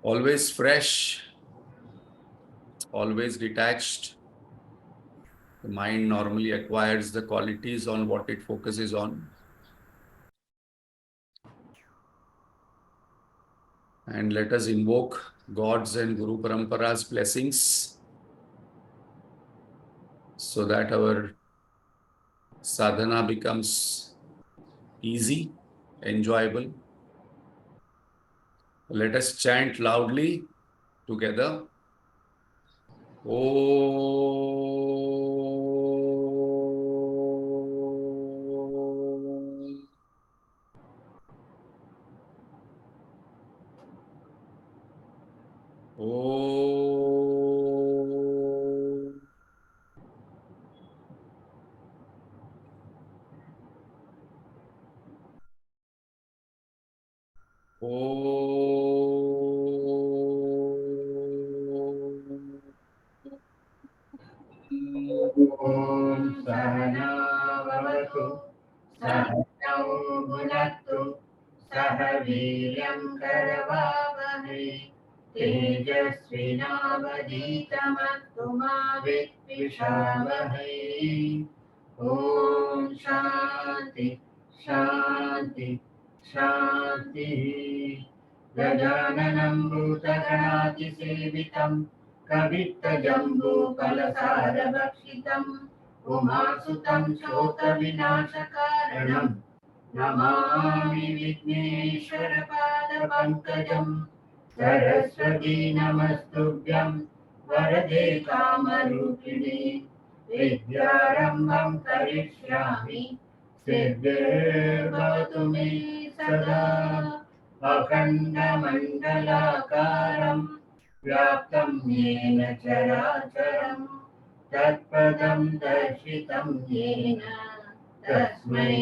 always fresh, always detached. The mind normally acquires the qualities on what it focuses on. And let us invoke God's and Guru Parampara's blessings so that our sadhana becomes easy, enjoyable. Let us chant loudly together. Om Sahana Vavatu Sahanau Bhunaktu Sahaviryam Karavavahe Tejasvinavaditamastu ma Vidvishavahe. Om Shanti Shanti Shanti. Gajananam Bhutaganaati Sevitam कवित्तजम्बूफलसारभक्षितम् उमासुतं शोकविनाशकारणम् Namami विघ्नेश्वरपादपङ्कजम् Saraswati नमस्तुभ्यं वरदे कामरूपिणे विद्यारम्भं करिष्यामि सिद्धिर्भवतु मे सदा अखण्डमण्डलाकारम् व्याप्तं येन चराचरं तत्पदं दर्शितं येन तस्मै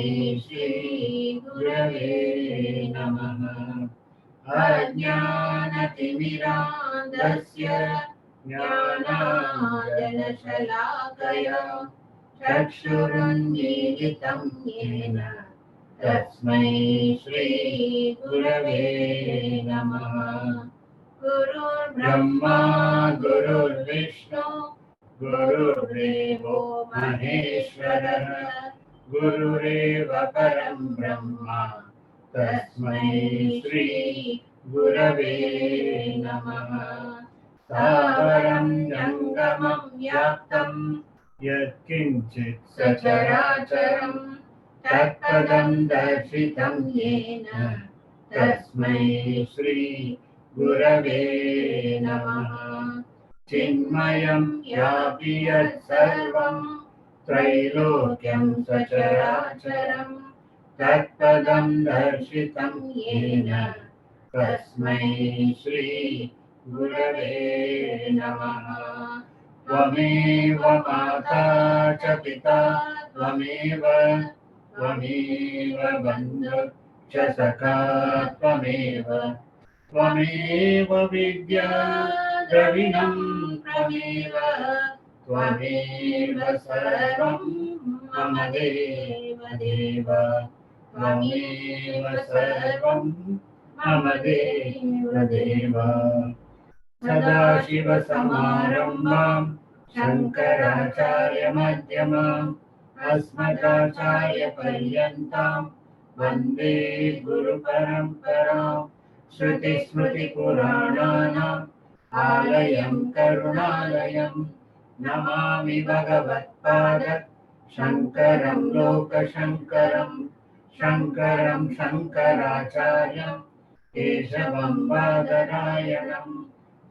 श्रीगुरवे नमः। अज्ञानतिमिरान्धस्य ज्ञानाञ्जनशलाकया चक्षुरुन्मीलितं येन तस्मै श्रीगुरवे नमः। गुरुर्ब्रह्मा गुरुर्विष्णु गुरुर्देवो महेश्वरः गुरुरेव परं ब्रह्म तस्मै श्री गुरवे नमः। सावरं जङ्गमं व्याप्तं यत्किञ्चित् सचराचरं तत्पदं दर्शितं येन तस्मै श्री गुरवे नमः। चिन्मयं यापि यत्सर्वं त्रैलोक्यं सचराचरं तत्पदं दर्शितं येन तस्मै श्री गुरवे नमः। त्वमेव माता च पिता त्वमेव बन्धुः च सखा त्वमेव त्वमेव विद्या द्रविणं त्वमेव सर्वं मम देव त्वमेव सर्वं मम देव। सदाशिवसमारम्भां शङ्कराचार्यमध्यमाम् अस्मदाचार्यपर्यन्तां वन्दे गुरुपरम्पराम्। श्रुतिस्मृतिपुराणानाम् आलयं करुणालयं नमामि भगवत्पाद शङ्करं लोकशङ्करं शङ्करं शङ्कराचार्यं केशवं बादरायणं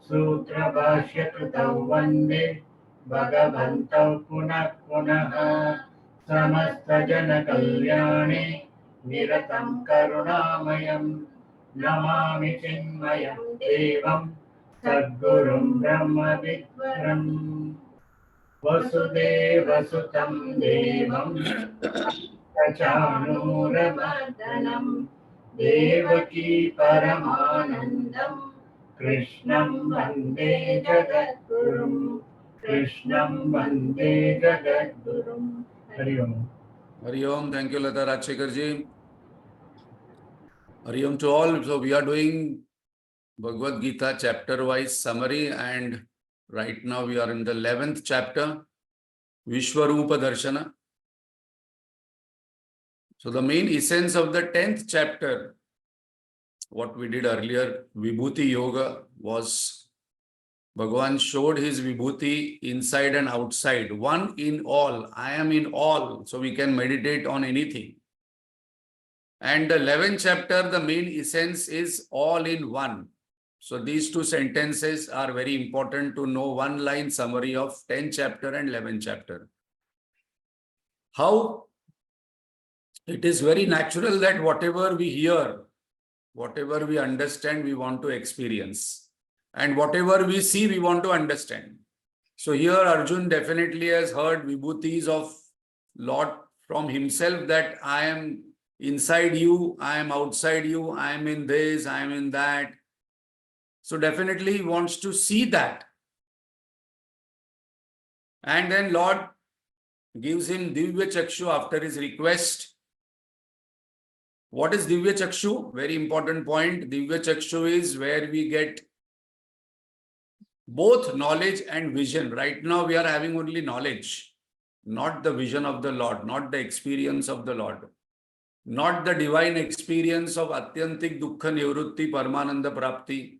सूत्रभाष्यकृतौ वन्दे भगवन्तौ पुनः पुनः। समस्तजनकल्याणे निरतं करुणामयं नमामि चिन्मयं देवं सद्गुरुं ब्रह्मविद्वरम्। वसुदेवसुतं देवं चाणूरमर्दनं देवकी परमानन्दं कृष्णं वन्दे जगद्गुरुं हरि ओम। Hari Om. Thank you, Lata Rajshekhar ji. Hari Om to all. So we are doing Bhagavad Gita chapter-wise summary, and right now we are in the 11th chapter, Vishwarupa Darshana. So the main essence of the 10th chapter, what we did earlier, Vibhuti Yoga, was Bhagavan showed his Vibhuti inside and outside, one in all. I am in all, so we can meditate on anything. And the 11th chapter, the main essence is all in one. So these two sentences are very important to know, one line summary of 10th chapter and 11th chapter. How it is very natural that whatever we hear, whatever we understand, we want to experience. And whatever we see, we want to understand. So here Arjun definitely has heard vibhutis of Lord from himself, that I am inside you, I am outside you, I am in this, I am in that. So definitely he wants to see that. And then Lord gives him Divya Chakshu after his request. What is Divya Chakshu? Very important point. Divya Chakshu is where we get both knowledge and vision. Right now we are having only knowledge, not the vision of the Lord, not the experience of the Lord, not the divine experience of Atyantik Dukkha Nivrutti Paramananda Prapti.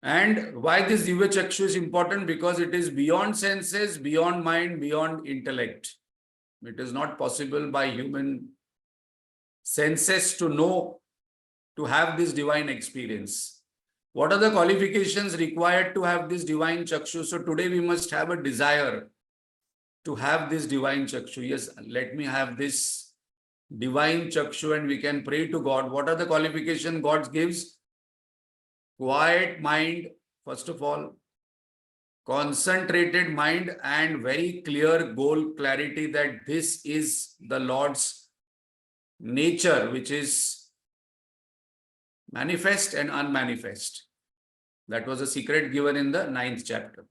And why this Divya Chakshu is important? Because it is beyond senses, beyond mind, beyond intellect. It is not possible by human senses to know, to have this divine experience. What are the qualifications required to have this divine Chakshu? So today we must have a desire to have this divine Chakshu. Yes, let me have this divine Chakshu and we can pray to God. What are the qualifications God gives? Quiet mind, first of all, concentrated mind, and very clear goal clarity that this is the Lord's nature, which is manifest and unmanifest. That was a secret given in the 9th chapter.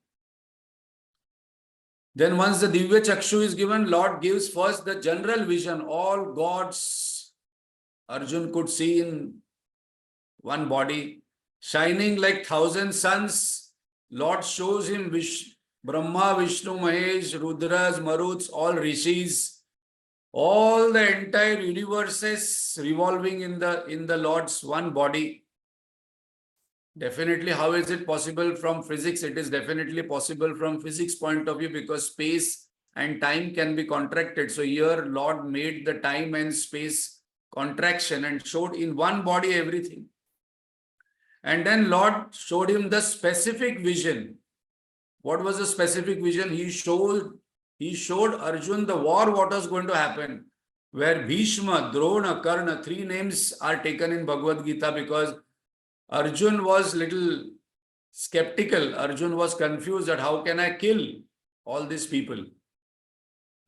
Then once the Divya Chakshu is given, Lord gives first the general vision. All gods Arjun could see in one body, shining like 1,000 suns. Lord shows him Brahma, Vishnu, Mahesh, Rudras, Maruts, all rishis, all the entire universes revolving in the Lord's one body. Definitely, how is it possible from physics? It is definitely possible from physics point of view, because space and time can be contracted. So here Lord made the time and space contraction and showed in one body everything. And then Lord showed him the specific vision. What was the specific vision? He showed Arjun the war, what was going to happen, where Bhishma, Drona, Karna, 3 names are taken in Bhagavad Gita, because Arjun was little skeptical. Arjun was confused that how can I kill all these people?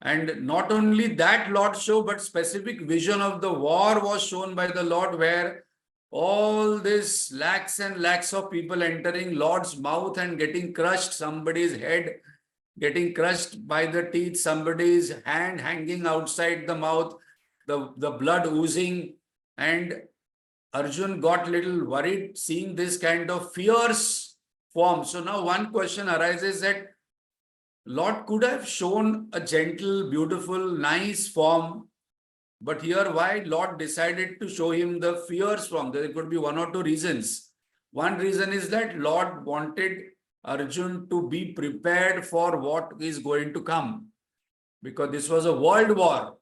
And not only that Lord showed, but specific vision of the war was shown by the Lord, where all this lakhs and lakhs of people entering Lord's mouth and getting crushed, somebody's head getting crushed by the teeth, somebody's hand hanging outside the mouth, the blood oozing, and Arjun got little worried seeing this kind of fierce form. So now one question arises that Lord could have shown a gentle, beautiful, nice form, but here why Lord decided to show him the fierce form? There could be 1 or 2 reasons. One reason is that Lord wanted Arjun to be prepared for what is going to come, because this was a world war.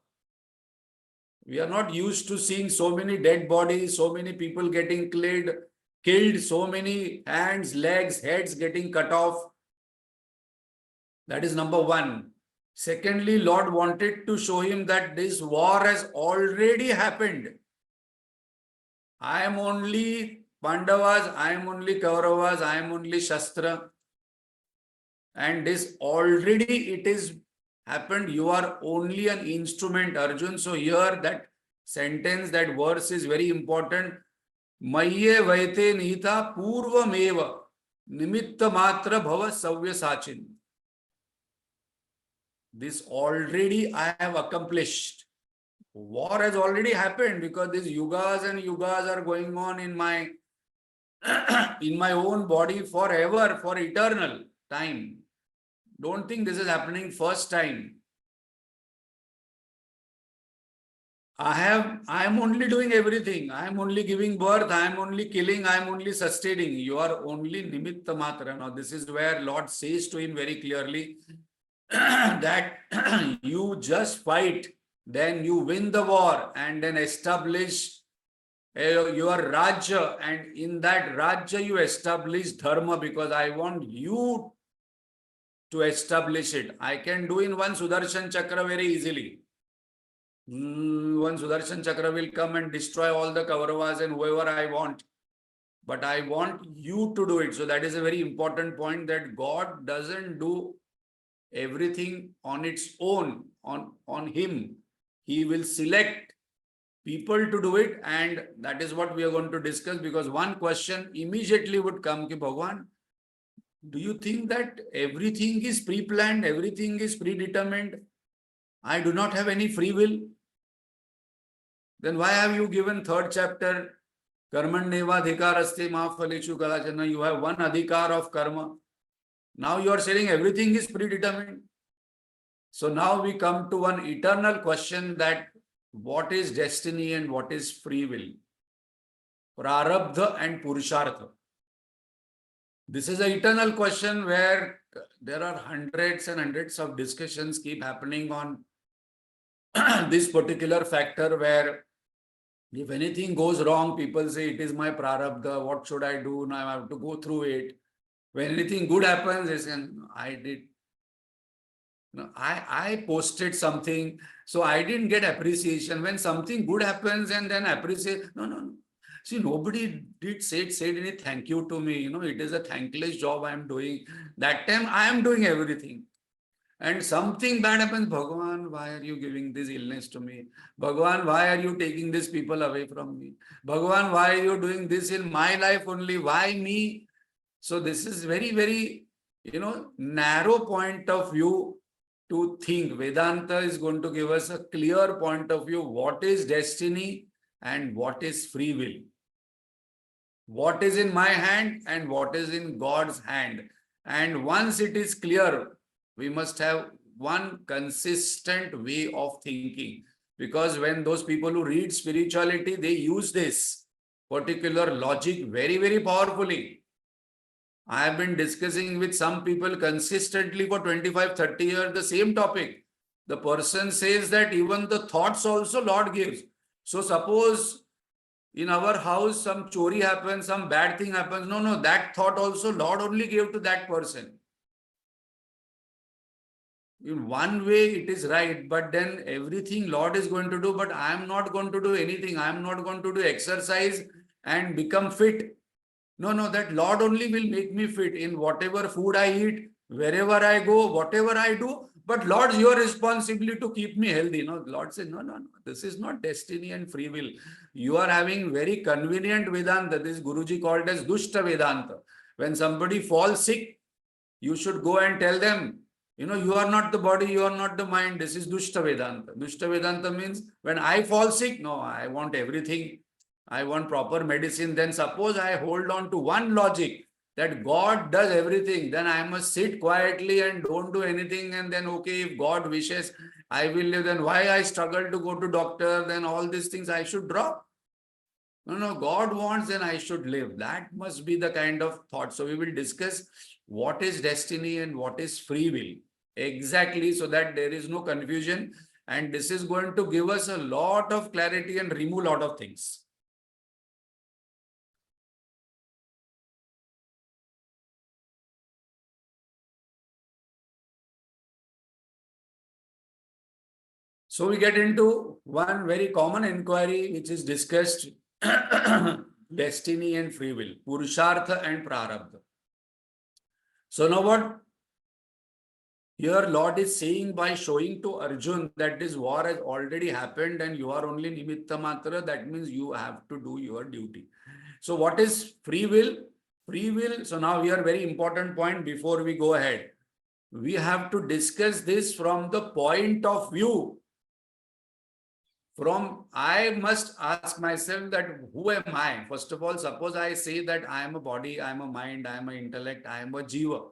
We are not used to seeing so many dead bodies, so many people getting killed, so many hands, legs, heads getting cut off. That is number 1. Secondly, Lord wanted to show him that this war has already happened. I am only Pandavas, I am only Kauravas, I am only Shastra. And this already it is happened. You are only an instrument, Arjun. So here that sentence, that verse is very important. Mayye vaite nita purvameva nimitta matra bhava savya sachin. This already I have accomplished. War has already happened, because these yugas and yugas are going on in my in my own body forever, for eternal time. Don't think this is happening first time. I am only doing everything. I am only giving birth. I am only killing. I am only sustaining. You are only nimitta matra. Now, this is where Lord says to him very clearly that you just fight, then you win the war, and then establish your Rajya, and in that Rajya you establish Dharma, because I want you to establish it. I can do in one Sudarshan Chakra very easily. One Sudarshan Chakra will come and destroy all the Kauravas and whoever I want. But I want you to do it. So that is a very important point, that God doesn't do everything on its own, on him. He will select people to do it, and that is what we are going to discuss, because one question immediately would come, ki Bhagwan, do you think that everything is pre-planned, everything is predetermined? I do not have any free will. Then why have you given third chapter, Karmanyeva adhikaraste ma phalechu kadachana? You have one adhikar of karma. Now you are saying everything is predetermined. So now we come to one eternal question, that what is destiny and what is free will? Prarabdha and Purushartha. This is an eternal question where there are hundreds and hundreds of discussions keep happening on this particular factor, where if anything goes wrong, people say it is my prarabdha, what should I do? Now I have to go through it. When anything good happens, they say, I did. No, I posted something, so I didn't get appreciation. When something good happens and then appreciate, no. See, nobody did said any thank you to me. It is a thankless job I am doing. That time I am doing everything. And something bad happens, Bhagavan, why are you giving this illness to me? Bhagavan, why are you taking these people away from me? Bhagavan, why are you doing this in my life only? Why me? So this is very, very, narrow point of view to think. Vedanta is going to give us a clear point of view, what is destiny and what is free will. What is in my hand and what is in God's hand. And once it is clear, we must have one consistent way of thinking. Because when those people who read spirituality, they use this particular logic very, very powerfully. I have been discussing with some people consistently for 25, 30 years the same topic. The person says that even the thoughts also Lord gives. So suppose in our house some chori happens, some bad thing happens. No, that thought also Lord only gave to that person. In one way it is right, but then everything Lord is going to do, but I am not going to do anything. I am not going to do exercise and become fit. No, that Lord only will make me fit in whatever food I eat, wherever I go, whatever I do. But Lord, your responsibility to keep me healthy. No, Lord says, no. This is not destiny and free will. You are having very convenient Vedanta. This Guruji called as Dushta Vedanta. When somebody falls sick, you should go and tell them, you are not the body, you are not the mind. This is Dushta Vedanta. Dushta Vedanta means when I fall sick, no, I want everything. I want proper medicine. Then suppose I hold on to one logic that God does everything, then I must sit quietly and don't do anything. And then, okay, if God wishes, I will live. Then why I struggle to go to doctor? Then all these things I should drop. No, God wants, then I should live. That must be the kind of thought. So we will discuss what is destiny and what is free will. Exactly, so that there is no confusion. And this is going to give us a lot of clarity and remove a lot of things. So we get into one very common inquiry which is discussed, destiny and free will, Purushartha and Prarabdha. So now what here Lord is saying by showing to Arjun that this war has already happened and you are only Nimitta Matra, that means you have to do your duty. So what is free will? Free will, so now here very important point before we go ahead. We have to discuss this from the point of view I must ask myself that who am I? First of all, suppose I say that I am a body, I am a mind, I am an intellect, I am a jiva.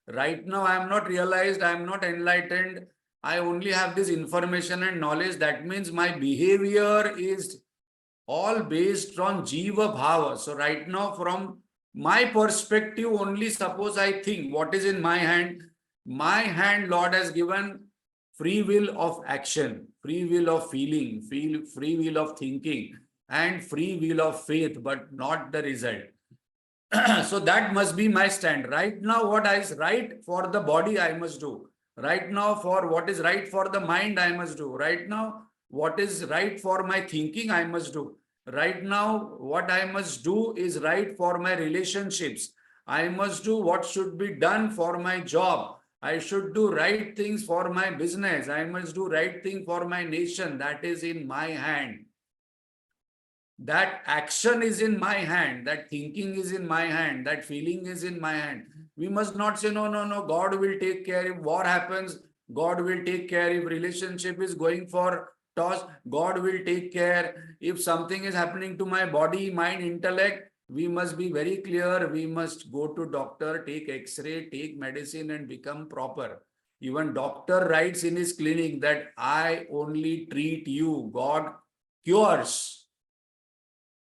Right now, I am not realized, I am not enlightened. I only have this information and knowledge. That means my behavior is all based on jiva bhava. So right now, from my perspective, only suppose I think what is in my hand. My hand, Lord has given free will of action, free will of feeling, free will of thinking, and free will of faith, but not the result. So that must be my stand. Right now, what is right for the body, I must do. Right now, for what is right for the mind, I must do. Right now, what is right for my thinking, I must do. Right now, what I must do is right for my relationships. I must do what should be done for my job. I should do right things for my business. I must do right thing for my nation. That is in my hand. That action is in my hand, that thinking is in my hand, that feeling is in my hand. We must not say, no, no, no, God will take care. If war happens, God will take care. If relationship is going for toss, God will take care. If something is happening to my body, mind, intellect, we must be very clear. We must go to doctor, take x-ray, take medicine and become proper. Even doctor writes in his clinic that I only treat you, God cures.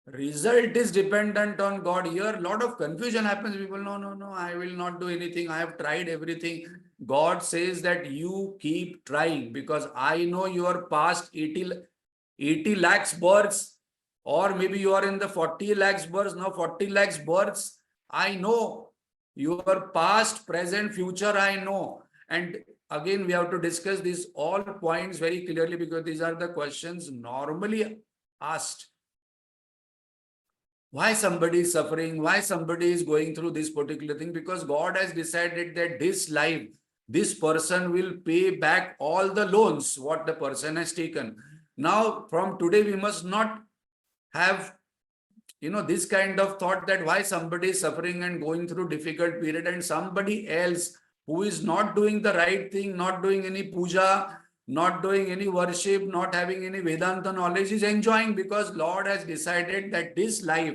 Result is dependent on God. Here, a lot of confusion happens. People, no, no, no, I will not do anything. I have tried everything. God says that you keep trying because I know your past 80 lakhs births, or maybe you are in the 40 lakhs births, now 40 lakhs births. I know your past, present, future, I know. And again, we have to discuss these all points very clearly because these are the questions normally asked. Why somebody is suffering, why somebody is going through this particular thing, because God has decided that this life, this person will pay back all the loans what the person has taken. Now, from today, we must not have this kind of thought that why somebody is suffering and going through difficult period and somebody else who is not doing the right thing, not doing any puja, not doing any worship, not having any Vedanta knowledge is enjoying, because Lord has decided that this life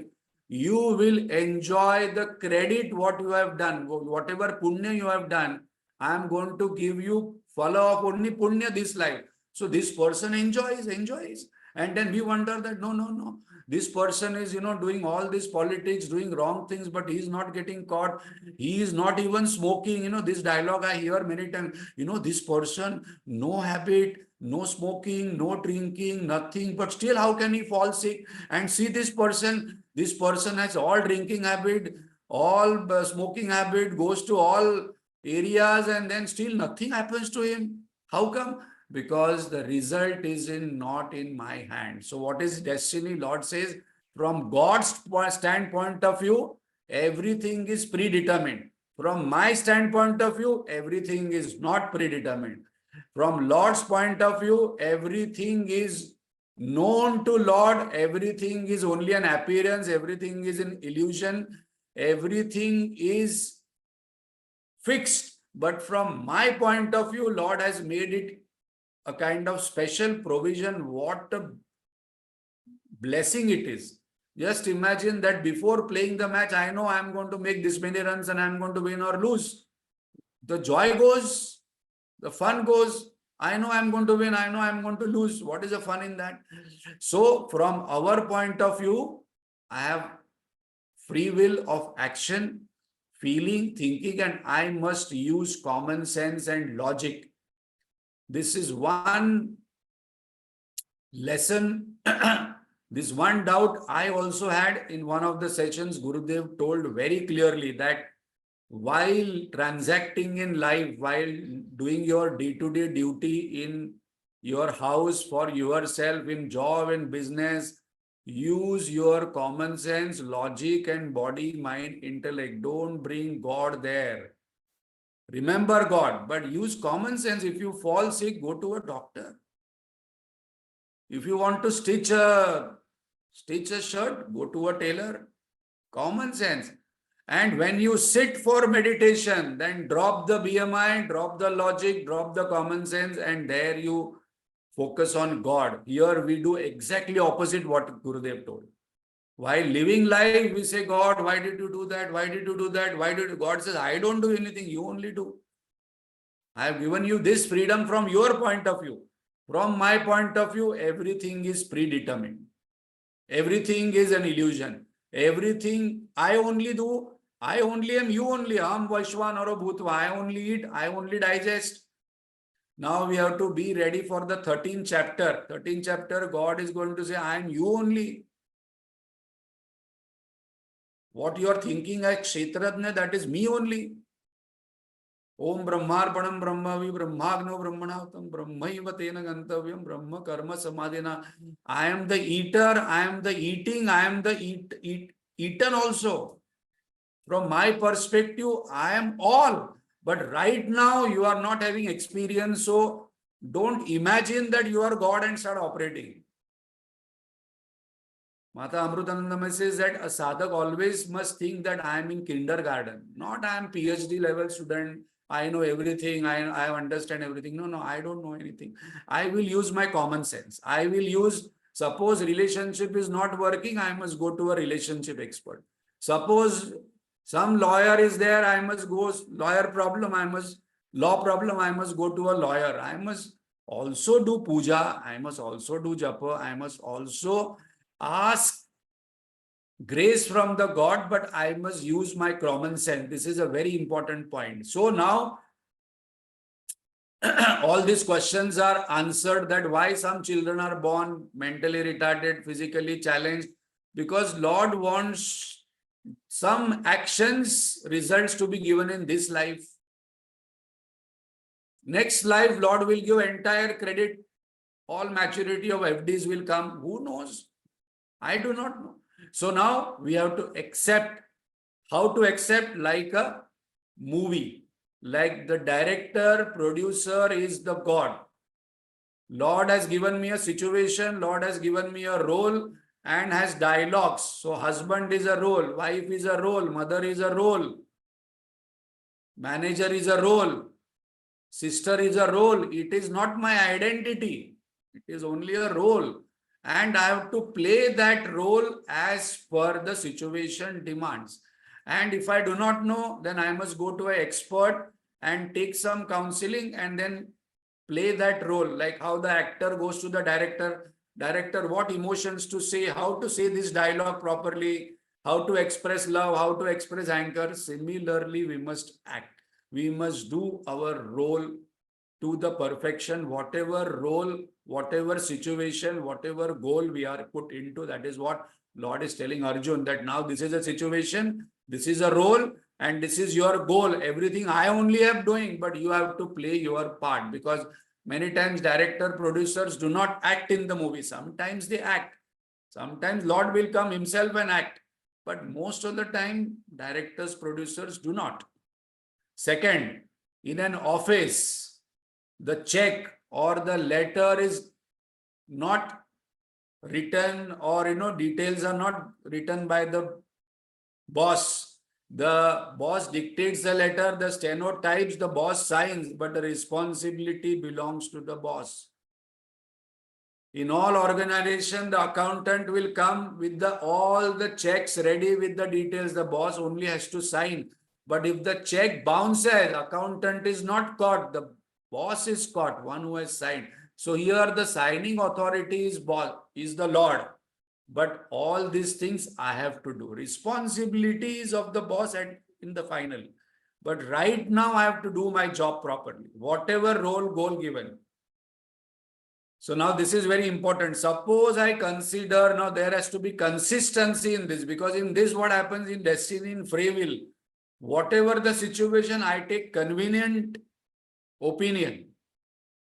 you will enjoy the credit what you have done, whatever punya you have done. I am going to give you follow of only punya this life. So this person enjoys. And then we wonder that no, this person is doing all this politics, doing wrong things, but he is not getting caught. He is not even smoking. This dialogue I hear many times. This person, no habit, no smoking, no drinking, nothing, but still how can he fall sick? And see this person has all drinking habit, all smoking habit, goes to all areas, and then still nothing happens to him. How come? Because the result is not in my hand. So what is destiny? Lord says, from God's standpoint of view, everything is predetermined. From my standpoint of view, everything is not predetermined. From Lord's point of view, everything is known to Lord. Everything is only an appearance. Everything is an illusion. Everything is fixed. But from my point of view, Lord has made it a kind of special provision. What a blessing it is. Just imagine that before playing the match, I know I'm going to make this many runs and I'm going to win or lose. The joy goes, the fun goes. I know I'm going to win, I know I'm going to lose. What is the fun in that? So from our point of view, I have free will of action, feeling, thinking, and I must use common sense and logic. This is one lesson. This one doubt I also had in one of the sessions. Gurudev told very clearly that while transacting in life, while doing your day-to-day duty in your house for yourself, in job and business, use your common sense, logic, and body, mind, intellect. Don't bring God there. Remember God, but use common sense. If you fall sick, go to a doctor. If you want to stitch a shirt, go to a tailor. Common sense. And when you sit for meditation, then drop the BMI, drop the logic, drop the common sense, and there you focus on God. Here we do exactly opposite what Gurudev told. While living life, we say, God, why did you do that? Why did you do that? Why did you? God says, I don't do anything, you only do. I have given you this freedom from your point of view. From my point of view, everything is predetermined. Everything is an illusion. Everything I only do, I only am, you only. Am Vaishvanara Bhutva. I only eat, I only digest. Now we have to be ready for the 13th chapter. 13th chapter, God is going to say, I am you only. What you are thinking as Kshetrajna, that is me only. Om Brahmarpanam Brahmavi Brahmagno Brahmanautam Brahmaiva Tena Gantavyam Brahma Karma Samadhina. I am the eater, I am the eating, I am the eaten also. From my perspective, I am all. But right now, you are not having experience, so don't imagine that you are God and start operating. Mata Amrutanandama says that a sadhak always must think that I am in kindergarten, not I am PhD level student, I know everything, I understand everything. No, I don't know anything. I will use my common sense. I will use, suppose relationship is not working, I must go to a relationship expert. Suppose some lawyer is there, I must go, law problem, I must go to a lawyer. I must also do puja, I must also do japa, I must also ask grace from the God, but I must use my common sense. This is a very important point. So now, all these questions are answered, that why some children are born mentally retarded, physically challenged, because Lord wants some actions, results to be given in this life. Next life, Lord will give entire credit. All maturity of FDs will come. Who knows? I do not know. So now we have to accept. How to accept? Like a movie. Like the director, producer is the God. Lord has given me a situation. Lord has given me a role and has dialogues. So husband is a role. Wife is a role. Mother is a role. Manager is a role. Sister is a role. It is not my identity. It is only a role. And I have to play that role as per the situation demands. And if I do not know, then I must go to an expert and take some counseling and then play that role. Like how the actor goes to the director. Director, what emotions to say, how to say this dialogue properly, how to express love, how to express anger. Similarly, we must act. We must do our role to the perfection, whatever role, whatever situation, whatever goal we are put into. That is what Lord is telling Arjun, that now this is a situation, this is a role, and this is your goal. Everything I only am doing, but you have to play your part, because many times director, producers do not act in the movie. Sometimes they act. Sometimes Lord will come himself and act. But most of the time, directors, producers do not. Second, in an office, the check or the letter is not written, or details are not written by the boss. The boss dictates the letter, the steno types, the boss signs, but the responsibility belongs to the boss. In all organization, the accountant will come with all the checks ready with the details. The boss only has to sign. But if the check bounces, accountant is not caught. The boss is caught, one who has signed. So here the signing authority is the Lord. But all these things I have to do. Responsibilities of the boss in the final. But right now I have to do my job properly. Whatever role, goal given. So now this is very important. Suppose I consider, now there has to be consistency in this, because in this what happens in destiny, in free will, whatever the situation, I take convenient opinion.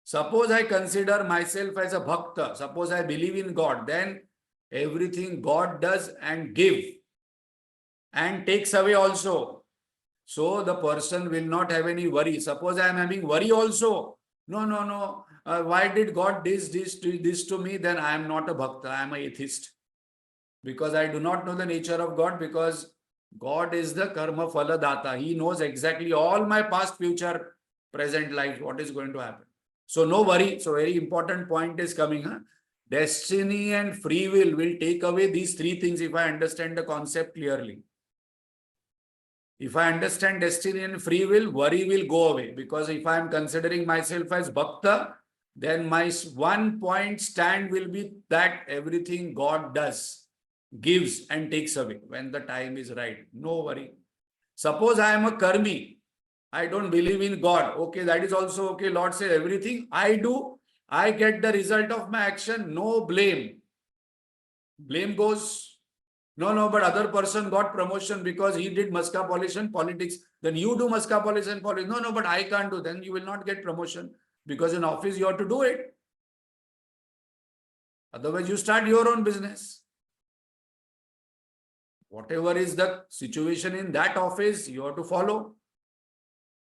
Suppose I consider myself as a bhakta, suppose I believe in God, then everything God does and give and takes away also. So the person will not have any worry. Suppose I am having worry also. No. Why did God do this to me? Then I am not a bhakta, I am an atheist. Because I do not know the nature of God, because God is the karma phala data. He knows exactly all my past, future, present life, what is going to happen. So no worry. So very important point is coming. Huh? Destiny and free will take away these three things if I understand the concept clearly. If I understand destiny and free will, worry will go away. Because if I am considering myself as Bhakta, then my one point stand will be that everything God does, gives and takes away when the time is right. No worry. Suppose I am a karmi. I don't believe in God. Okay, that is also okay. Lord says everything I do, I get the result of my action. No blame. Blame goes, no, but other person got promotion because he did maska polish and politics. Then you do maska polish and politics. No, but I can't do. Then you will not get promotion because in office you have to do it. Otherwise, you start your own business. Whatever is the situation in that office, you have to follow.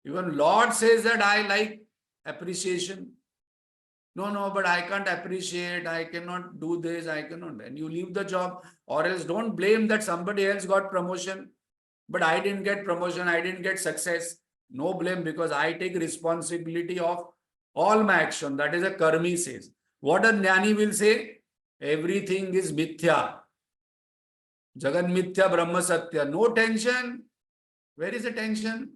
Even Lord says that I like appreciation. No, but I can't appreciate. I cannot do this. I cannot. And you leave the job, or else don't blame that somebody else got promotion, but I didn't get promotion. I didn't get success. No blame, because I take responsibility of all my action. That is a karmi says. What a jnani will say? Everything is mithya. Jagan mithya brahma satya. No tension. Where is the tension?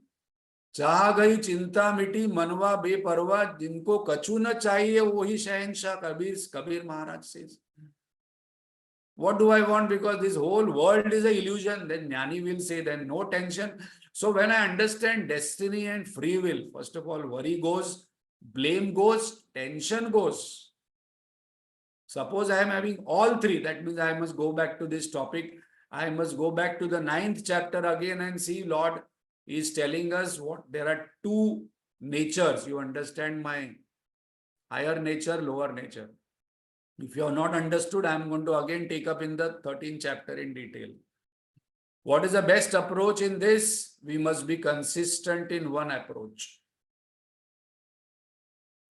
चाह गई चिंता मिटी मनवा बेपरवा जिनको कछु न चाहिए वही शहंशाह Kabir Maharaj says. What do I want? Because this whole world is an illusion. Then Jnani will say, then no tension. So when I understand destiny and free will, first of all, worry goes, blame goes, tension goes. Suppose I am having all three, that means I must go back to this topic. I must go back to the 9th chapter again and see Lord is telling us what there are two natures. You understand my higher nature, lower nature. If you have not understood, I am going to again take up in the 13th chapter in detail. What is the best approach in this? We must be consistent in one approach.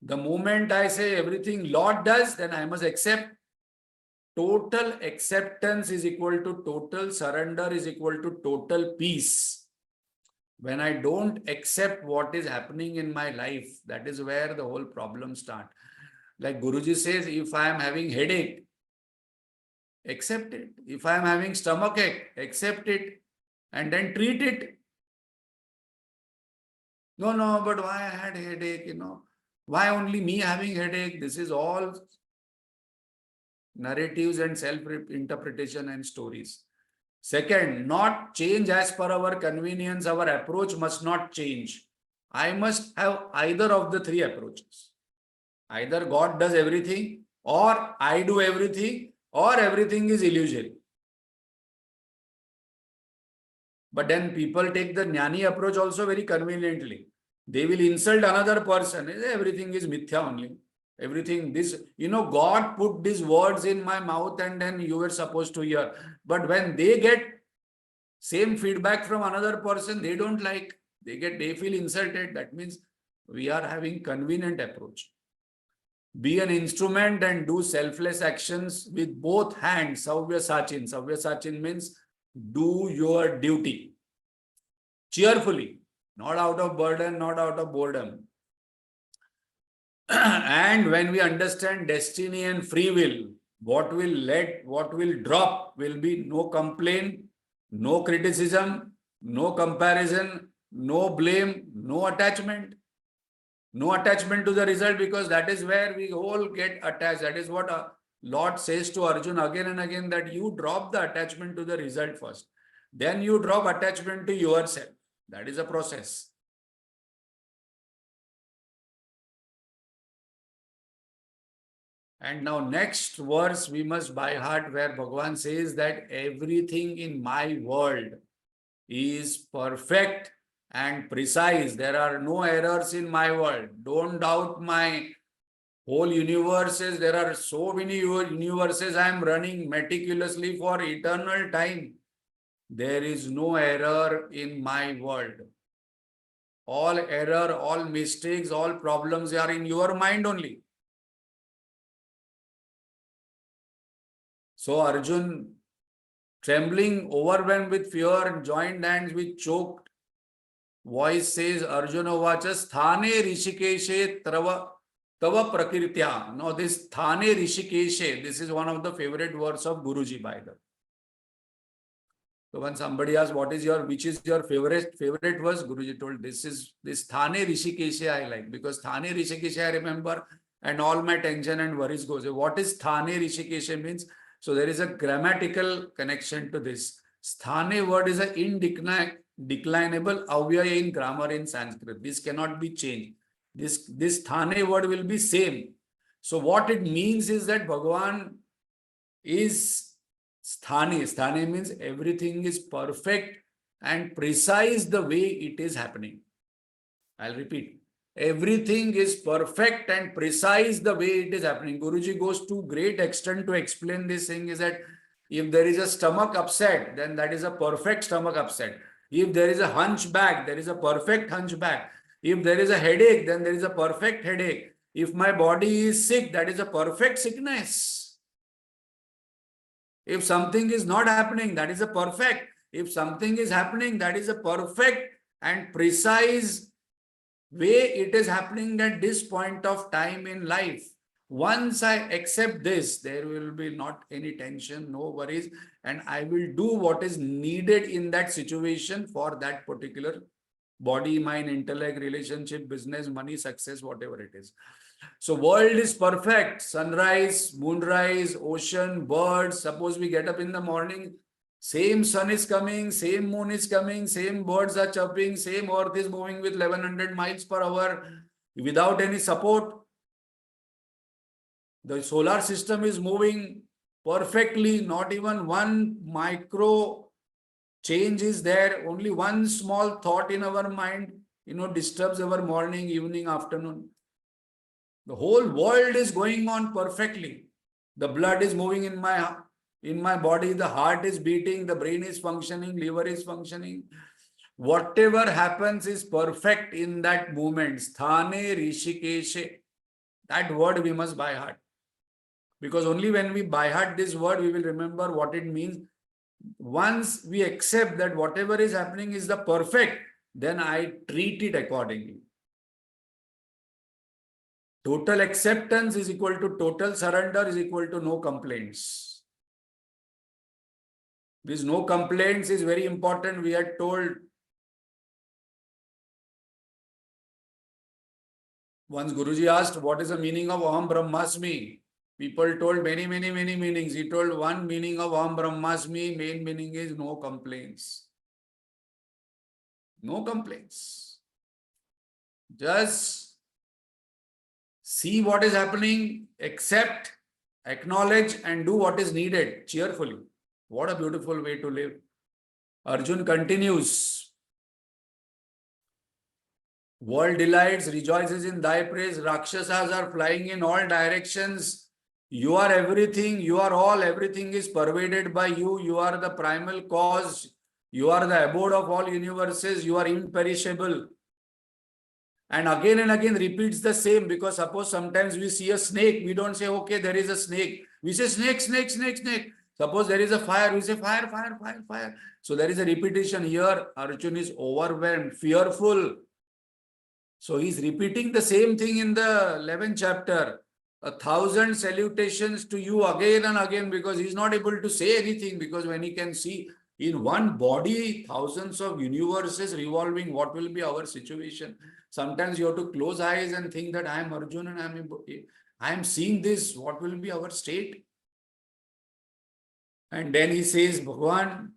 The moment I say everything Lord does, then I must accept. Total acceptance is equal to total surrender is equal to total peace. When I don't accept what is happening in my life, that is where the whole problem starts. Like Guruji says, if I am having headache, accept it. If I am having stomachache, accept it and then treat it. No, but why I had headache, Why only me having headache? This is all narratives and self-interpretation and stories. Second, not change as per our convenience. Our approach must not change. I must have either of the three approaches. Either God does everything, or I do everything, or everything is illusory. But then people take the jnani approach also very conveniently. They will insult another person. Everything is mithya only. Everything, this, God put these words in my mouth and then you were supposed to hear. But when they get same feedback from another person, they don't like, they feel insulted. That means we are having convenient approach. Be an instrument and do selfless actions with both hands. Savya Sachin. Savya Sachin means do your duty cheerfully, not out of burden, not out of boredom. And when we understand destiny and free will, what will drop will be no complaint, no criticism, no comparison, no blame, no attachment. No attachment to the result, because that is where we all get attached. That is what Lord says to Arjuna again and again, that you drop the attachment to the result first. Then you drop attachment to yourself. That is a process. And now next verse we must by heart, where Bhagavan says that everything in my world is perfect and precise. There are no errors in my world. Don't doubt my whole universes. There are so many universes I am running meticulously for eternal time. There is no error in my world. All error, all mistakes, all problems are in your mind only. So Arjun, trembling, overwhelmed with fear, and joined hands with choked voice says, Arjuna vacha sthane rishikeshe Tava Prakritya. Now this Thane Rishikeshe, this is one of the favorite words of Guruji by the way. So when somebody asks which is your favorite verse, Guruji told this Thane Rishikeshe I like, because Thane Rishikeshe I remember and all my tension and worries goes away. What is Thane Rishikeshe means? So there is a grammatical connection to this. Sthane word is an indeclinable avyaya in grammar in Sanskrit. This cannot be changed. This Thane word will be same. So what it means is that Bhagavan is Sthani. Sthani means everything is perfect and precise the way it is happening. I'll repeat. Everything is perfect and precise the way it is happening. Guruji goes to great extent to explain this thing, is that if there is a stomach upset, then that is a perfect stomach upset. If there is a hunchback, there is a perfect hunchback. If there is a headache, then there is a perfect headache. If my body is sick, that is a perfect sickness. If something is not happening, that is a perfect. If something is happening, that is a perfect and precise way it is happening at this point of time in life. Once I accept this, there will be not any tension, no worries, and I will do what is needed in that situation for that particular body, mind, intellect, relationship, business, money, success, whatever it is. So world is perfect. Sunrise, moonrise, ocean, birds. Suppose we get up in the morning, same sun is coming, same moon is coming, same birds are chirping, same earth is moving with 1100 miles per hour without any support. The solar system is moving perfectly. Not even one micro change is there. Only one small thought in our mind, disturbs our morning, evening, afternoon. The whole world is going on perfectly. The blood is moving in my body, the heart is beating, the brain is functioning, liver is functioning. Whatever happens is perfect in that moment. Sthane Rishikeshe. That word we must by heart. Because only when we by heart this word, we will remember what it means. Once we accept that whatever is happening is the perfect, then I treat it accordingly. Total acceptance is equal to total surrender is equal to no complaints. This no complaints is very important. We are told once Guruji asked, what is the meaning of Aham Brahmasmi? People told many meanings. He told one meaning of Aham Brahmasmi, main meaning is no complaints. No complaints. Just see what is happening, accept, acknowledge, and do what is needed cheerfully. What a beautiful way to live. Arjun continues. World delights, rejoices in thy praise. Rakshasas are flying in all directions. You are everything, you are all, everything is pervaded by you. You are the primal cause. You are the abode of all universes. You are imperishable. And again repeats the same, because suppose sometimes we see a snake, we don't say, okay, there is a snake. We say snake. Suppose there is a fire, we say fire. So there is a repetition here. Arjun is overwhelmed, fearful. So he's repeating the same thing in the 11th chapter. 1,000 salutations to you again and again, because he's not able to say anything, because when he can see in one body, thousands of universes revolving, what will be our situation? Sometimes you have to close eyes and think that I am Arjun and I am seeing this. What will be our state? And then he says, Bhagavan,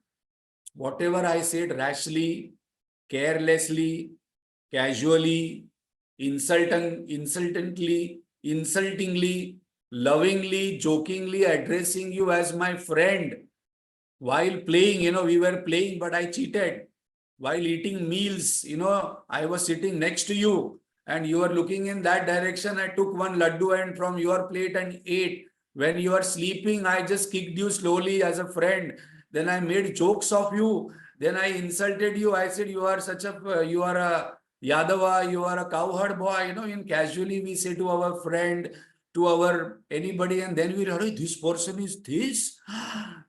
whatever I said rashly, carelessly, casually, insultingly, lovingly, jokingly addressing you as my friend. While playing, we were playing, but I cheated. While eating meals, I was sitting next to you and you were looking in that direction. I took one laddu and from your plate and ate. When you are sleeping, I just kicked you slowly as a friend. Then I made jokes of you. Then I insulted you. I said, you are a Yadava, you are a cowherd boy. In casually we say to our friend, to our anybody, and then we realize this person is this.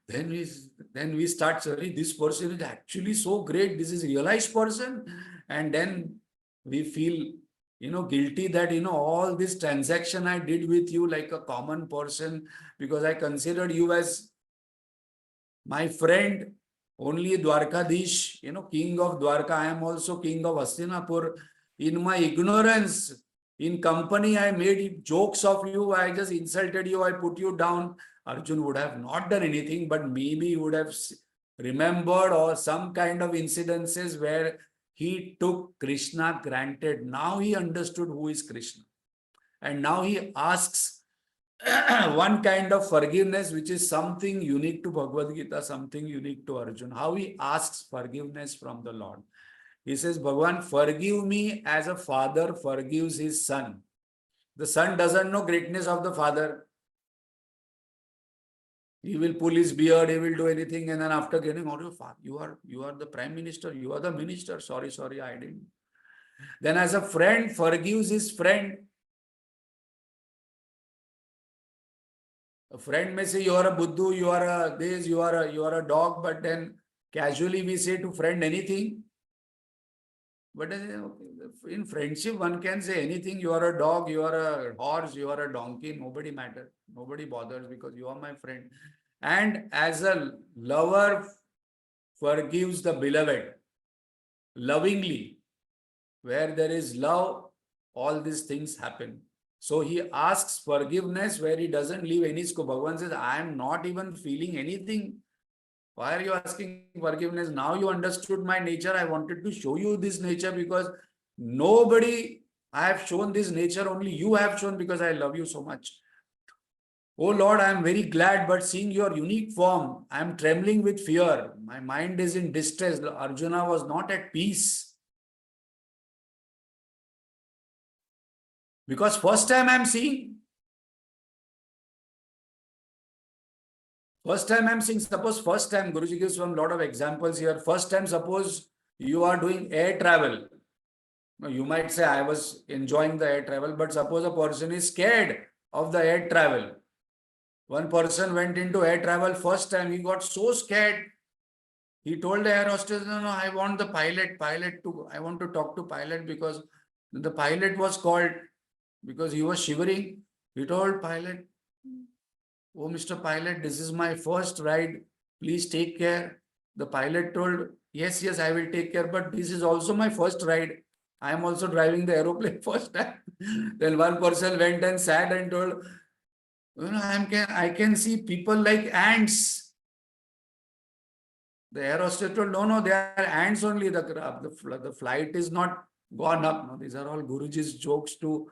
Then we start, sorry, this person is actually so great. This is realized person. And then we feel, guilty that, all this transaction I did with you like a common person because I considered you as my friend, only Dwarkadish, king of Dwarka. I am also king of Hastinapur. In my ignorance, in company, I made jokes of you. I just insulted you. I put you down. Arjun would have not done anything, but maybe he would have remembered or some kind of incidences where he took Krishna granted. Now he understood who is Krishna. And now he asks one kind of forgiveness, which is something unique to Bhagavad Gita, something unique to Arjun. How he asks forgiveness from the Lord. He says, Bhagavan, forgive me as a father forgives his son. The son doesn't know greatness of the father. He will pull his beard, he will do anything, and then after getting, you are the prime minister, you are the minister. Sorry, I didn't. Then as a friend forgives his friend. A friend may say you are a buddhu, you are a this, you are a dog, but then casually we say to friend anything. But in friendship, one can say anything. You are a dog, you are a horse, you are a donkey. Nobody matters. Nobody bothers because you are my friend. And as a lover forgives the beloved lovingly, where there is love, all these things happen. So he asks forgiveness where he doesn't leave any scope. Bhagavan says, I am not even feeling anything. Why are you asking forgiveness? Now you understood my nature. I wanted to show you this nature because nobody, I have shown this nature, only you have shown because I love you so much. Oh Lord, I am very glad, but seeing your unique form, I am trembling with fear. My mind is in distress. Arjuna was not at peace. Because first time I am seeing. Suppose first time, Guruji gives one lot of examples here. First time, suppose you are doing air travel. You might say, I was enjoying the air travel, but suppose a person is scared of the air travel. One person went into air travel first time, he got so scared. He told the air hostess, no, I want the pilot I want to talk to pilot because the pilot was called because he was shivering. He told pilot, oh, Mr. Pilot, this is my first ride. Please take care. The pilot told, yes, I will take care, but this is also my first ride. I am also driving the aeroplane first time. Then one person went and sat and told, I can see people like ants. The air hostess told, no, they are ants only. The flight is not gone up. No, these are all Guruji's jokes to,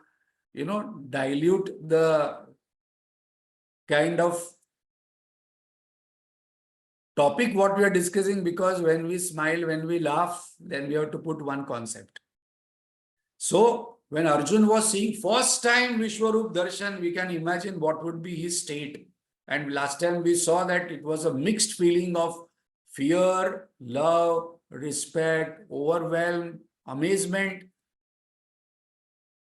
dilute the kind of topic what we are discussing, because when we smile, when we laugh, then we have to put one concept. So when Arjun was seeing first time Vishwarupa Darshan, we can imagine what would be his state. And last time we saw that it was a mixed feeling of fear, love, respect, overwhelm, amazement.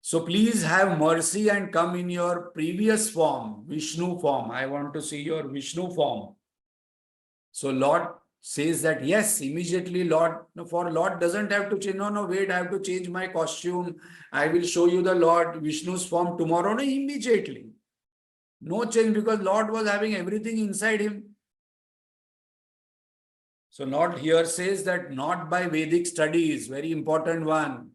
So please have mercy and come in your previous form, Vishnu form. I want to see your Vishnu form. So Lord says that, yes, immediately Lord, for Lord doesn't have to change. No, wait, I have to change my costume. I will show you the Lord Vishnu's form tomorrow. No, immediately. No change, because Lord was having everything inside him. So Lord here says that not by Vedic studies, very important one,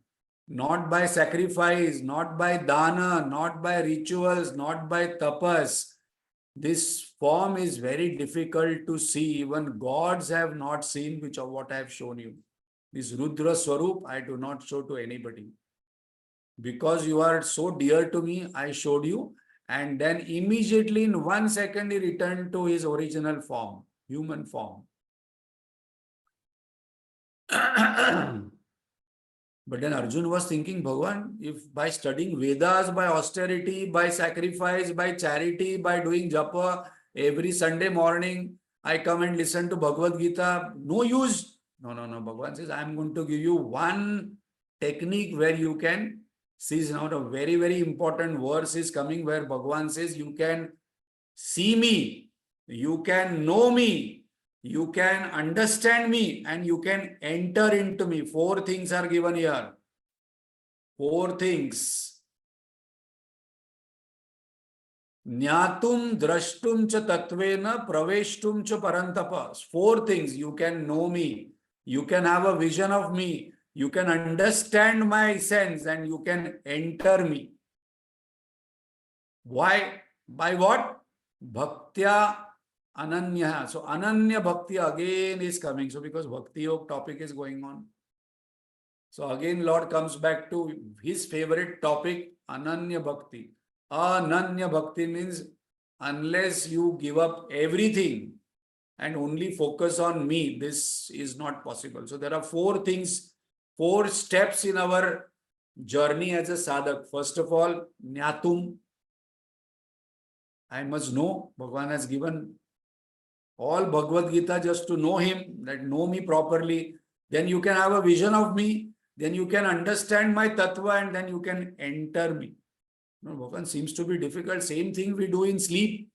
not by sacrifice, not by dana, not by rituals, not by tapas. This form is very difficult to see. Even gods have not seen what I have shown you. This Rudra Swarup, I do not show to anybody. Because you are so dear to me, I showed you. And then immediately in 1 second, he returned to his original form, human form. But then Arjun was thinking, Bhagavan, if by studying Vedas, by austerity, by sacrifice, by charity, by doing japa, every Sunday morning, I come and listen to Bhagavad Gita, no use. No. Bhagavan says, I am going to give you one technique where you can see. Now a very, very important verse is coming where Bhagavan says, you can see me, you can know me, you can understand me, and you can enter into me. 4 things are given here. Four things. Jnatum drashtum cha tatvena praveshtum cha parantapa. Four things. You can know me. You can have a vision of me. You can understand my sense and you can enter me. Why? By what? Bhaktya Ananya. So Ananya Bhakti again is coming. So because Bhakti Yoga topic is going on. So again Lord comes back to his favorite topic, Ananya Bhakti. Ananya Bhakti means unless you give up everything and only focus on me, this is not possible. So there are four things, four steps in our journey as a sadhak. First of all, Jnatum. I must know. Bhagavan has given all Bhagavad Gita just to know him, that know me properly. Then you can have a vision of me. Then you can understand my tattva and then you can enter me. No, Bhagavan seems to be difficult. Same thing we do in sleep.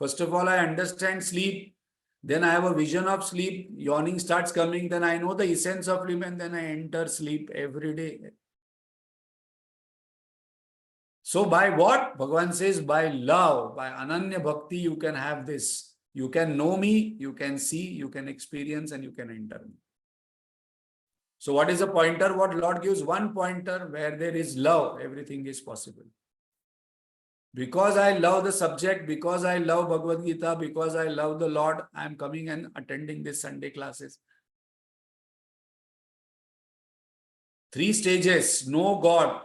First of all, I understand sleep. Then I have a vision of sleep. Yawning starts coming. Then I know the essence of sleep and then I enter sleep every day. So by what? Bhagavan says by love, by Ananya Bhakti, you can have this. You can know me, you can see, you can experience, and you can enter me. So what is a pointer? What Lord gives? One pointer. Where there is love, everything is possible. Because I love the subject, because I love Bhagavad Gita, because I love the Lord, I am coming and attending this Sunday classes. 3 stages. Know God.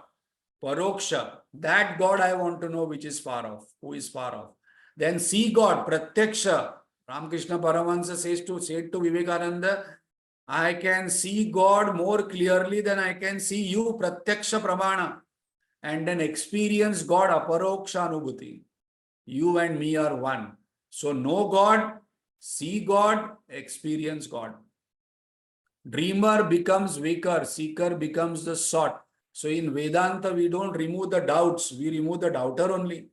Paroksha. That God I want to know which is far off. Who is far off. Then see God. Pratyaksha. Ramakrishna Paramahansa said to Vivekananda, I can see God more clearly than I can see you. Pratyaksha Pramana. And then experience God. Aparoksha Anubhuti. You and me are one. So know God, see God, experience God. Dreamer becomes waker, seeker becomes the sought. So in Vedanta, we don't remove the doubts, we remove the doubter only.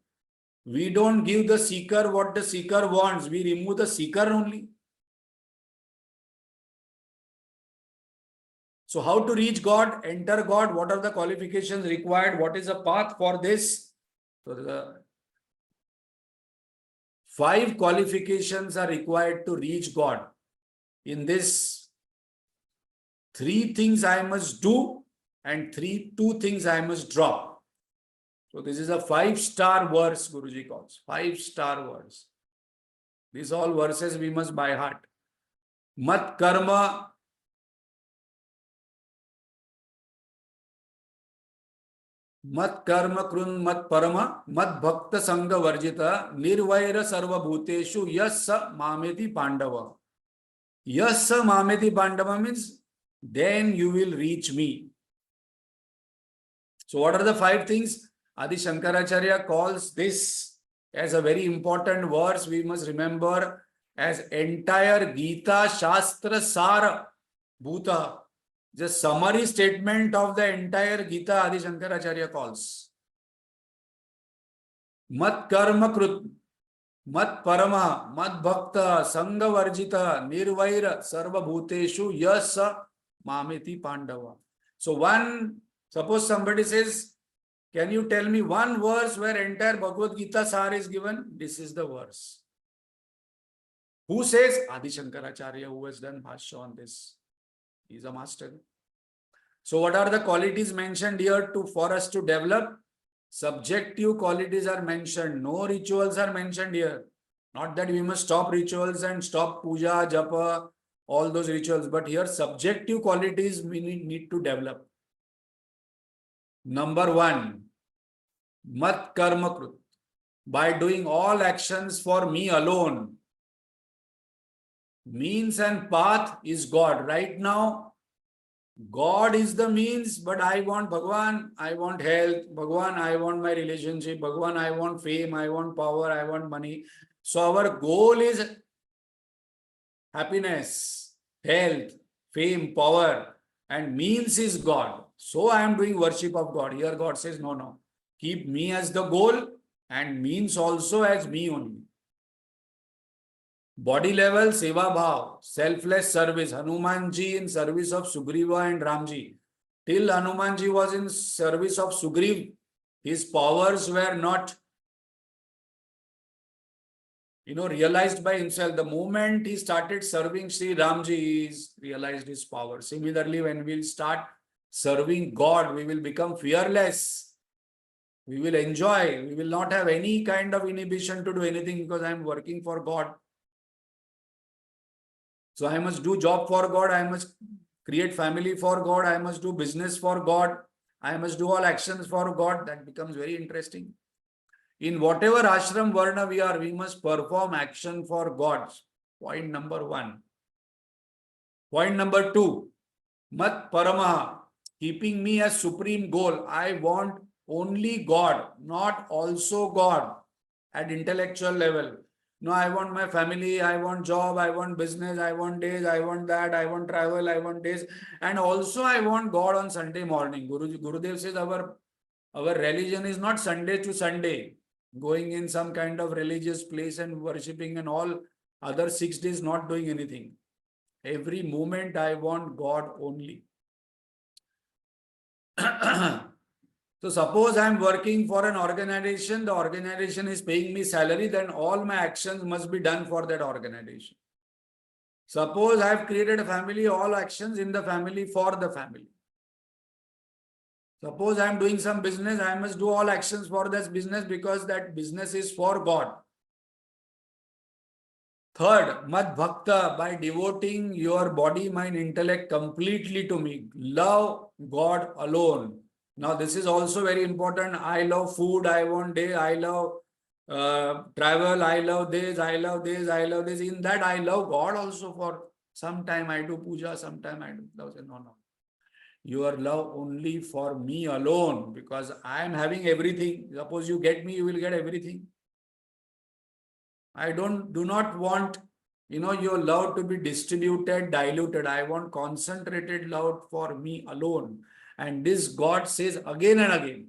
We don't give the seeker what the seeker wants, we remove the seeker only. So how to reach God, enter God, what are the qualifications required, what is the path for this? So the 5 qualifications are required to reach God. In this, 3 things I must do and 2 things I must drop. So this is a 5-star verse Guruji calls. 5-star verse. These all verses we must by heart. Mat karma krun mat parama mat bhakta sangha varjita nirvaira sarva bhuteshu yassa mameti pandava. Yassa mameti pandava means then you will reach me. So what are the 5 things? Adi Shankaracharya calls this as a very important verse. We must remember as entire Gita Shastra Sara Bhuta. The summary statement of the entire Gita Adi Shankaracharya calls. Mat karma krut, mat parama, mat bhakta, sangha varjita, nirvaira, sarva bhuteshu, yasa mameti pandava. So suppose somebody says, can you tell me one verse where entire Bhagavad Gita Sar is given? This is the verse. Who says? Adi Shankaracharya, who has done Bhashya on this. He is a master. So what are the qualities mentioned here for us to develop? Subjective qualities are mentioned. No rituals are mentioned here. Not that we must stop rituals and stop puja, japa, all those rituals. But here subjective qualities we need to develop. Number 1, mat karma krut. By doing all actions for me alone. Means and path is God. Right now, God is the means, but I want Bhagavan, I want health, Bhagavan, I want my relationship, Bhagavan, I want fame, I want power, I want money. So our goal is happiness, health, fame, power, and means is God. So I am doing worship of God. Here God says, no. Keep me as the goal and means also as me only. Body level, seva bhav, selfless service. Hanumanji in service of Sugriva and Ramji. till Hanumanji was in service of Sugriv, his powers were not, realized by himself. The moment he started serving Sri Ramji, he realized his power. Similarly, when we'll start serving God, we will become fearless. We will enjoy. We will not have any kind of inhibition to do anything because I am working for God. So I must do job for God. I must create family for God. I must do business for God. I must do all actions for God. That becomes very interesting. In whatever ashram varna we are, we must perform action for God. Point number 1. Point number 2. Mat paramaha. Keeping me as supreme goal. I want only God, not also God at intellectual level. No, I want my family, I want job, I want business, I want days, I want that, I want travel, I want days. And also I want God on Sunday morning. Gurudev says our religion is not Sunday to Sunday. Going in some kind of religious place and worshipping and all other 6 days not doing anything. Every moment I want God only. So suppose I am working for an organization, the organization is paying me salary, then all my actions must be done for that organization. Suppose I have created a family, all actions in the family for the family. Suppose I am doing some business, I must do all actions for this business because that business is for God. Third, Mad Bhakta, by devoting your body, mind, intellect completely to me. Love God alone. Now, this is also very important. I love food, I want day, I love travel, I love this, I love this, I love this. In that, I love God also for some time. I do puja, sometime I do. No. Your love only for me alone because I am having everything. Suppose you get me, you will get everything. I do not want, your love to be distributed, diluted. I want concentrated love for me alone. And this God says again and again.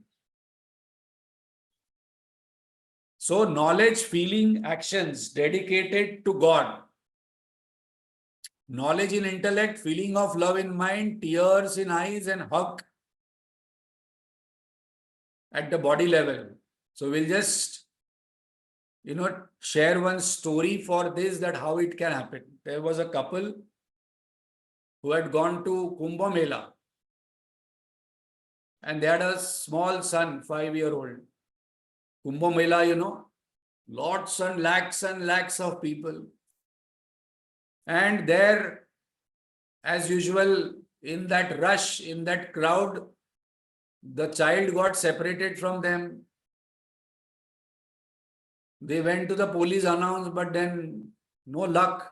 So knowledge, feeling, actions dedicated to God. Knowledge in intellect, feeling of love in mind, tears in eyes and hug at the body level. So we'll just, share one story for this, that how it can happen. There was a couple who had gone to Kumbh Mela and they had a small son, 5-year-old. Kumbh Mela, lots and lakhs of people. And there, as usual, in that rush, in that crowd, the child got separated from them. They went to the police announced, but then no luck.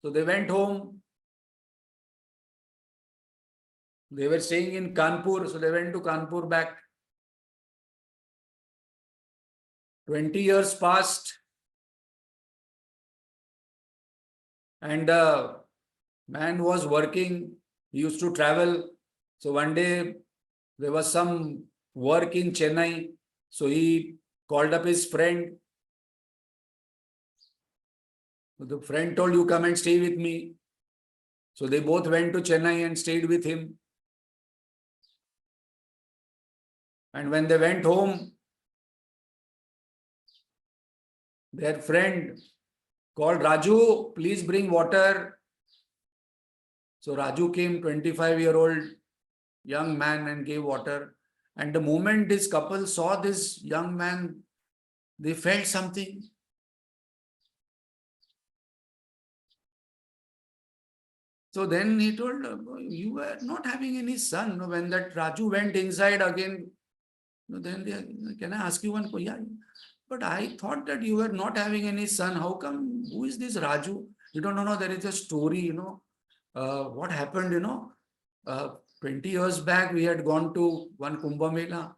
So they went home. They were staying in Kanpur, so they went to Kanpur back. 20 years passed. And the man was working. He used to travel. So one day there was some work in Chennai. So he called up his friend. The friend told, you come and stay with me. So they both went to Chennai and stayed with him. And when they went home, their friend called, Raju, please bring water. So Raju came, 25-year-old young man, and gave water. And the moment this couple saw this young man, they felt something. So then he told, you were not having any son. When that Raju went inside again, then can I ask you one question? Yeah. But I thought that you were not having any son. How come? Who is this Raju? You don't know. There is a story, what happened, 20 years back, we had gone to one Kumbh Mela.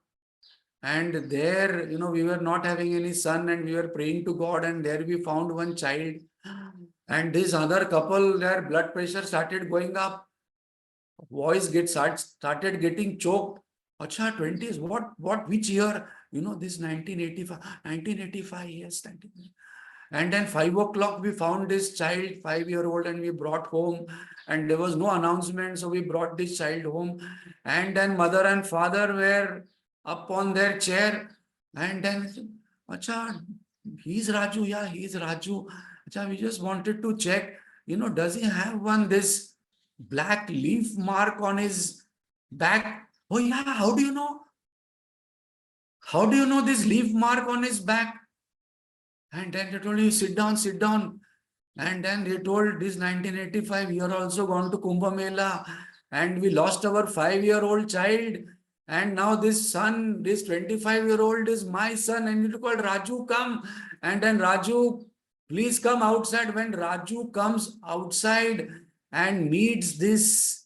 And there, we were not having any son and we were praying to God. And there we found one child. And this other couple, their blood pressure started going up. Voice started getting choked. Acha, 20s, which year? This 1985, yes, 1985. And then 5 o'clock, we found this child, 5-year-old, and we brought home. And there was no announcement, so we brought this child home. And then mother and father were up on their chair. And then, Acha, he's Raju, yeah, he's Raju. Acha, we just wanted to check, does he have this black leaf mark on his back? Oh, yeah, how do you know? How do you know this leaf mark on his back? And then they told you, sit down, sit down. And then they told this 1985, you are also gone to Kumbh Mela. And we lost our 5-year-old child. And now this son, this 25-year-old is my son. And you called Raju, come. And then Raju, please come outside. When Raju comes outside and meets this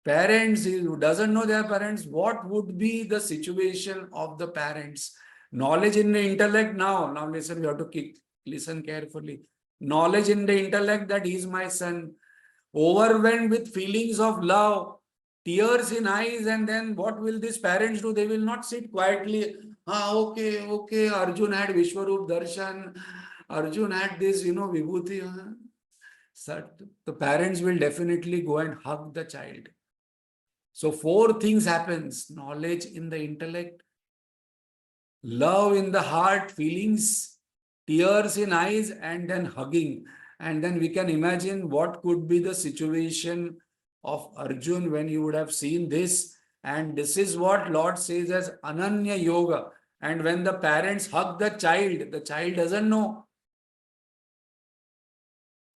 parents, who doesn't know their parents, what would be the situation of the parents? Knowledge in the intellect now listen, we have to listen carefully. Knowledge in the intellect that he is my son, overwhelmed with feelings of love, tears in eyes, and then what will these parents do? They will not sit quietly. Okay, Arjun had Vishwarupa Darshan, Arjun had this, Vibhuti. So the parents will definitely go and hug the child. So 4 things happens: knowledge in the intellect, love in the heart, feelings, tears in eyes, and then hugging. And then we can imagine what could be the situation of Arjun when he would have seen this. And this is what Lord says as Ananya Yoga. And when the parents hug the child doesn't know.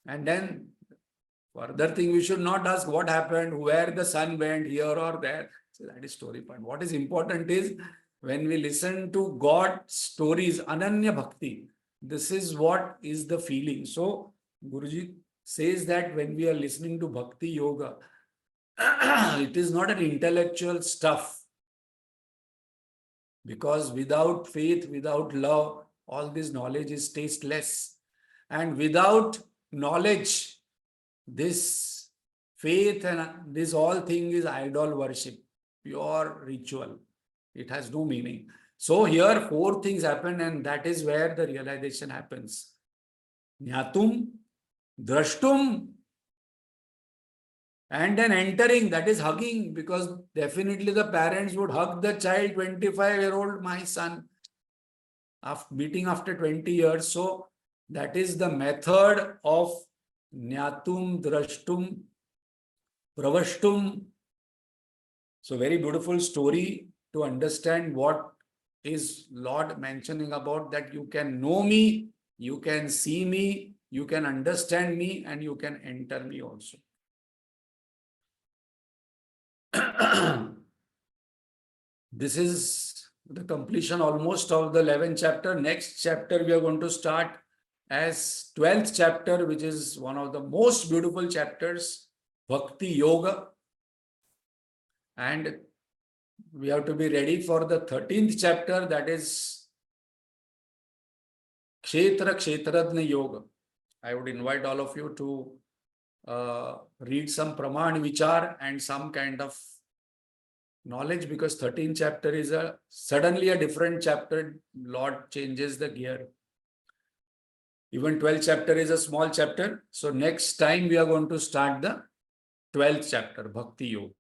And then further thing, we should not ask what happened, where the son went, here or there. So that is story point. What is important is when we listen to God stories, Ananya Bhakti, this is what is the feeling. So Guruji says that when we are listening to Bhakti Yoga, it is not an intellectual stuff. Because without faith, without love, all this knowledge is tasteless. And without knowledge, this faith and this all thing is idol worship, pure ritual. It has no meaning. So here 4 things happen, and that is where the realization happens. Jnatum, drashtum, and then entering, that is hugging, because definitely the parents would hug the child, 25-year-old, my son, after meeting after 20 years. So that is the method of Jnatum, drashtum, pravashtum. So very beautiful story to understand what is Lord mentioning about, that you can know me, you can see me, you can understand me, and you can enter me also. This is the completion almost of the 11th chapter. Next chapter we are going to start as 12th chapter, which is one of the most beautiful chapters, Bhakti Yoga. And we have to be ready for the 13th chapter, that is Kshetrajna Yoga. I would invite all of you to read some Praman Vichar and some kind of knowledge, because 13th chapter is suddenly a different chapter. Lord changes the gear. Even 12th chapter is a small chapter. So next time we are going to start the 12th chapter, Bhakti Yoga.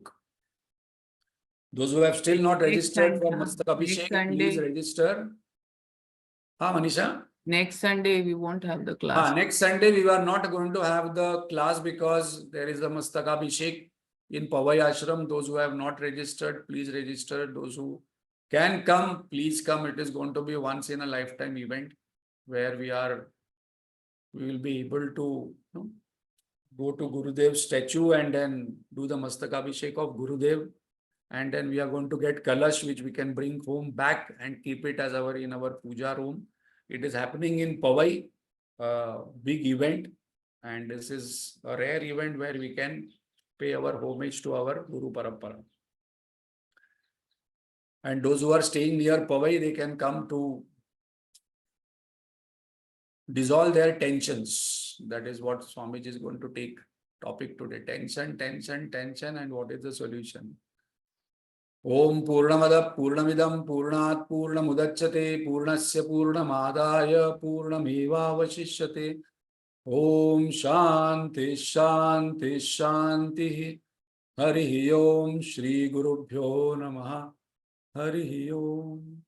Those who have still not registered for Mastak Abhishek, please register. Manisha? Next Sunday, we won't have the class. Next Sunday, we are not going to have the class because there is a Mastak Abhishek in Pavai Ashram. Those who have not registered, please register. Those who can come, please come. It is going to be once in a lifetime event where we will be able to go to Gurudev's statue and then do the Mastak Abhishek of Gurudev. And then we are going to get Kalash, which we can bring home back and keep it as in our puja room. It is happening in Pavai, big event. And this is a rare event where we can pay our homage to our Guru Parampara. And those who are staying near Pavai, they can come to dissolve their tensions. That is what Swamiji is going to take topic today. Tension, and what is the solution? Om Purnamada Purnamidam Purnat Purnamudachyate Purnasya Purnamadaya Purnamevavashishyate. Om Shanti Shanti Shanti. Hari Om Shri Gurubhyo Namaha. Hari Om.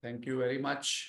Thank you very much.